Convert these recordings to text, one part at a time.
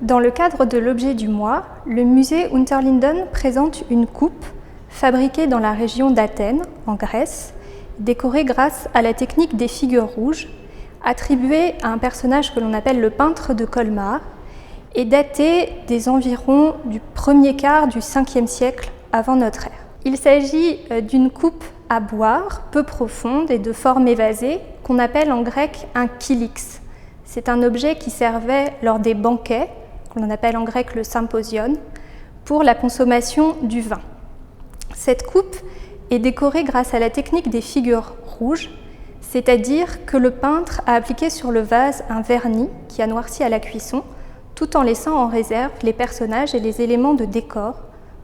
Dans le cadre de l'objet du mois, le musée Unterlinden présente une coupe fabriquée dans la région d'Athènes, en Grèce, décorée grâce à la technique des figures rouges, attribuée à un personnage que l'on appelle le peintre de Colmar, et datée des environs du premier quart du 5e siècle avant notre ère. Il s'agit d'une coupe à boire, peu profonde et de forme évasée, qu'on appelle en grec un kylix. C'est un objet qui servait lors des banquets, qu'on appelle en grec le symposion, pour la consommation du vin. Cette coupe est décorée grâce à la technique des figures rouges, c'est-à-dire que le peintre a appliqué sur le vase un vernis qui a noirci à la cuisson, tout en laissant en réserve les personnages et les éléments de décor,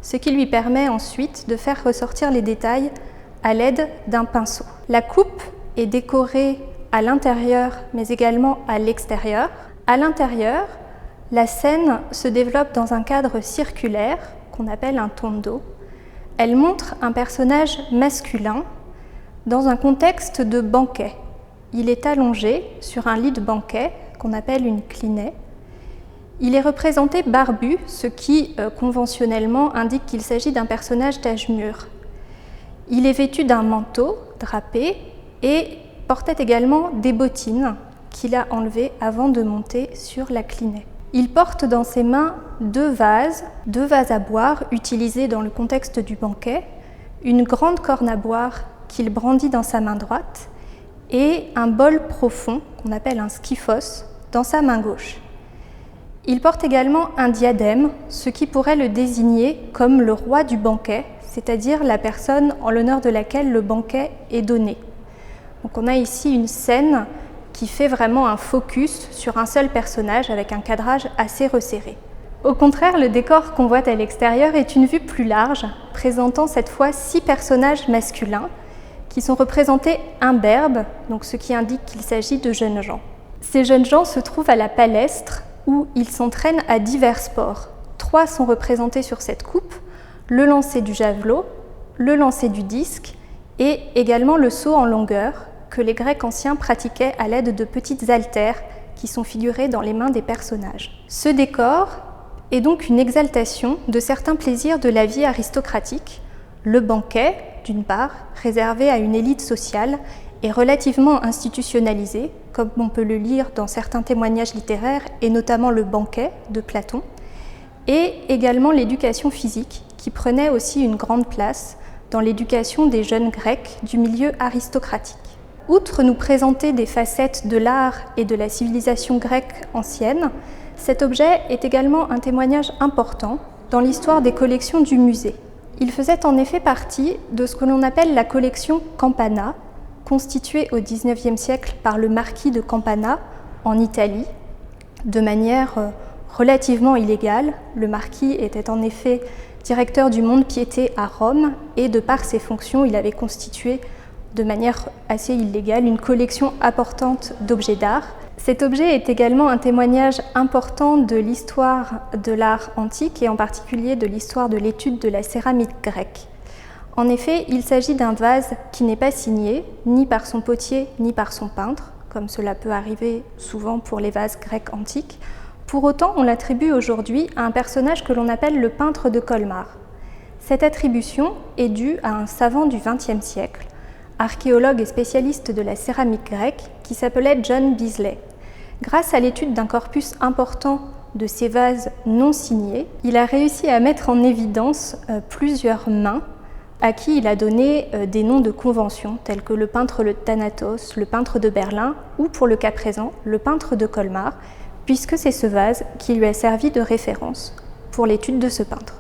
ce qui lui permet ensuite de faire ressortir les détails à l'aide d'un pinceau. La coupe est décorée à l'intérieur, mais également à l'extérieur. À l'intérieur, la scène se développe dans un cadre circulaire qu'on appelle un tondo. Elle montre un personnage masculin dans un contexte de banquet. Il est allongé sur un lit de banquet qu'on appelle une clinée. Il est représenté barbu, ce qui conventionnellement indique qu'il s'agit d'un personnage d'âge mûr. Il est vêtu d'un manteau drapé et portait également des bottines qu'il a enlevées avant de monter sur la clinée. Il porte dans ses mains deux vases à boire utilisés dans le contexte du banquet, une grande corne à boire qu'il brandit dans sa main droite et un bol profond qu'on appelle un skyphos dans sa main gauche. Il porte également un diadème, ce qui pourrait le désigner comme le roi du banquet, c'est-à-dire la personne en l'honneur de laquelle le banquet est donné. Donc on a ici une scène qui fait vraiment un focus sur un seul personnage avec un cadrage assez resserré. Au contraire, le décor qu'on voit à l'extérieur est une vue plus large, présentant cette fois 6 personnages masculins qui sont représentés imberbes, donc ce qui indique qu'il s'agit de jeunes gens. Ces jeunes gens se trouvent à la palestre où ils s'entraînent à divers sports. 3 sont représentés sur cette coupe, le lancer du javelot, le lancer du disque et également le saut en longueur que les Grecs anciens pratiquaient à l'aide de petites haltères qui sont figurées dans les mains des personnages. Ce décor est donc une exaltation de certains plaisirs de la vie aristocratique. Le banquet, d'une part, réservé à une élite sociale et relativement institutionnalisé, comme on peut le lire dans certains témoignages littéraires, et notamment le banquet de Platon, et également l'éducation physique, qui prenait aussi une grande place dans l'éducation des jeunes Grecs du milieu aristocratique. Outre nous présenter des facettes de l'art et de la civilisation grecque ancienne, cet objet est également un témoignage important dans l'histoire des collections du musée. Il faisait en effet partie de ce que l'on appelle la collection Campana, constituée au XIXe siècle par le marquis de Campana en Italie, de manière relativement illégale. Le marquis était en effet directeur du Mont-de-Piété à Rome et de par ses fonctions, il avait constitué de manière assez illégale une collection importante d'objets d'art. Cet objet est également un témoignage important de l'histoire de l'art antique et en particulier de l'histoire de l'étude de la céramique grecque. En effet, il s'agit d'un vase qui n'est pas signé, ni par son potier, ni par son peintre, comme cela peut arriver souvent pour les vases grecs antiques. Pour autant, on l'attribue aujourd'hui à un personnage que l'on appelle le peintre de Colmar. Cette attribution est due à un savant du XXe siècle, archéologue et spécialiste de la céramique grecque, qui s'appelait John Beazley. Grâce à l'étude d'un corpus important de ces vases non signés, il a réussi à mettre en évidence plusieurs mains à qui il a donné des noms de convention, tels que le peintre le Thanatos, le peintre de Berlin, ou pour le cas présent, le peintre de Colmar, puisque c'est ce vase qui lui a servi de référence pour l'étude de ce peintre.